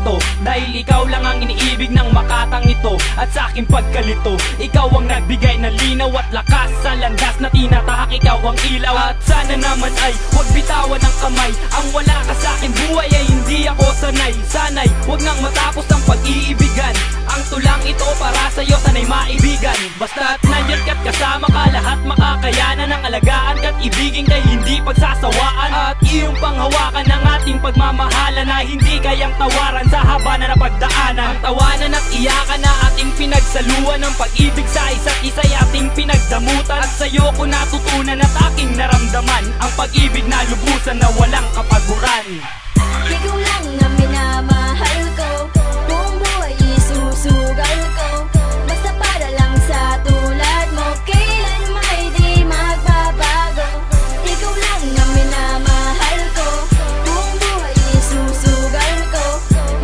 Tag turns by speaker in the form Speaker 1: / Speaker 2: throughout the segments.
Speaker 1: ito, dahil ikaw lang ang iniibig ng makatang ito. At sa aking pagkalito, ikaw ang nagbigay ng linaw at lakas sa landas na tinatahak, ikaw ang ilaw. At sana naman ay huwag bitawan ng kamay, ang wala ka sa aking buhay ay hindi ako sanay. Sana'y huwag nang matapos ang pag-iibigan, ang tulang ito para sa'yo sana'y maibigan. Basta't nandiyan ka't kasama ka, lahat makakayanan ng alagaan ka't ibigin kay hindi pagsasawaan. At iyong panghawakan ng ating pagmamahalan na hindi kayang tawaran sa haba na napagdaanan. Ang tawanan at iyakan na ating pinagsaluan, ng pag-ibig sa isa't isa'y ating pinagdamutan. At sa'yo ko natutunan at aking naramdaman ang pag-ibig na lubusan na walang kapaguran.
Speaker 2: Ikaw lang ang minamahal ko, buong buhay isusugal ko. Basta para lang sa tulad mo, kailan may di magbabago. Ikaw lang ang minamahal ko, buong buhay isusugal ko.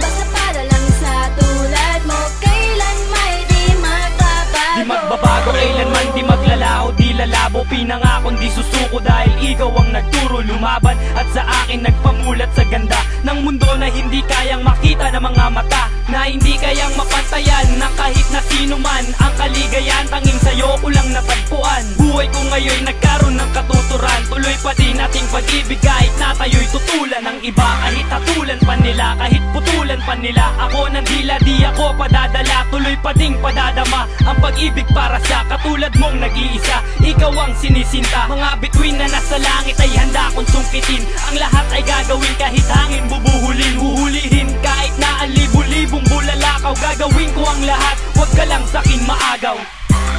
Speaker 2: Basta para lang sa tulad mo, kailan may di magbabago.
Speaker 1: Di magbabago kailanman, di maglalaho, di lalabo. Pinangakong di susuko dahil ikaw ang nagturo lumaban. At sa akin nagpamulat sa ganda ng mundo na hindi kayang makita ng mga mata, na hindi kayang mapantayan ng kahit na sino man. Ang kaligayahan tanging sa'yo ko lang natagpuan. Buhay ko ngayon nagkaroon ng katuturan, tuloy pa din ating pag-ibig kahit na tayo'y tutulan ng iba. Kahit hatulan pa nila, kahit putulan pa nila, ako ng dila di ako padadala, tuloy pa ding padadama ang pag-ibig para sa katulad mong nag-iisa. Ikaw ang sinisinta, mga bituin na nasa langit ay handa kong sungkitin. Ang lahat ay gagawin kahit hangin bubuhulin, huhulihin kahit na ang libu-libong bulalakaw. Gagawin ko ang lahat, huwag ka lang sa'kin maagaw.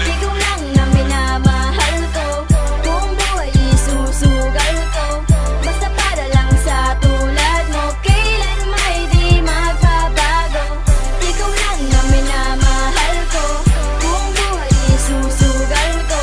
Speaker 2: Ikaw lang ang minamahal ko, buong buhay isusugal ko. Basta para lang sa tulad mo, kailan may di magbabago. Ikaw lang ang minamahal ko, buong buhay isusugal ko.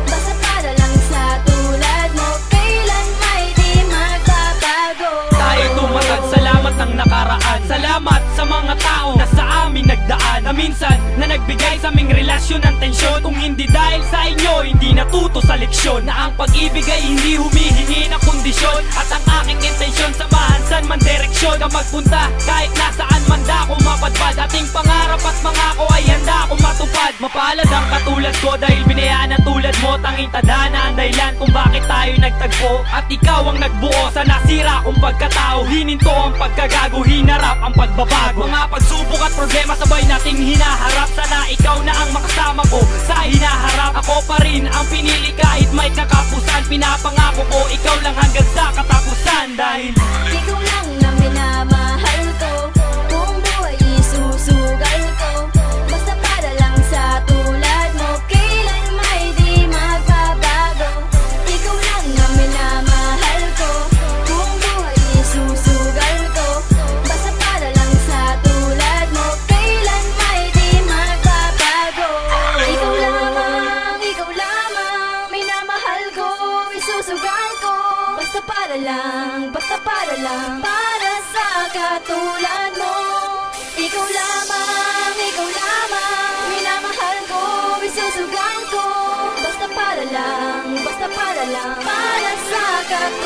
Speaker 2: Basta para lang sa tulad mo, kailan may di magbabago.
Speaker 1: Tayo tumatag, salamat ng nakaraan. Salamat sa mga tao na sa amin nagdaan, na minsan na nagbigay sa aming relasyon ng tensyon. Kung hindi dahil sa inyo, hindi natuto sa leksyon, na ang pag-ibig ay hindi humihingi ng kondisyon. At ang aking intensyon, samahan saan man direksyon ka magpunta, kahit nasaan man dako mapadpad. Ating pangarap at mangako ay handa akong matupad. Mapalad ang katulad ko dahil binayaan ang tulad mo. Tanging tadhana ang dahilan kung bakit tayo nagtagpo. At ikaw ang nagbuo sa nasira kong pagkatao. Hininto ang pagkagago, hinarap ang pagbabago. Mga pagsubok at problema sabay nating hinaharap. Sana ikaw na ang makasama ko sa hinaharap. Ako pa rin ang pinili kahit may kakapusan. Pinapangako ko ikaw lang hanggang sa katapusan. Dahil
Speaker 2: ikaw lang ang minamahal ko, buong buhay isusugal ko. Basta para lang sa tulad mo, kailan may di magbabago. Ikaw lang ang minamahal ko, buong buhay isusugal ko. Basta para lang sa tulad mo, kailan may di magbabago. Ikaw lamang, minamahal ko, isusugal ko. Basta para lang, para sa katulad mo. Ikaw lamang, minamahal ko, isusugal ko. Basta para lang, para sa katulad mo.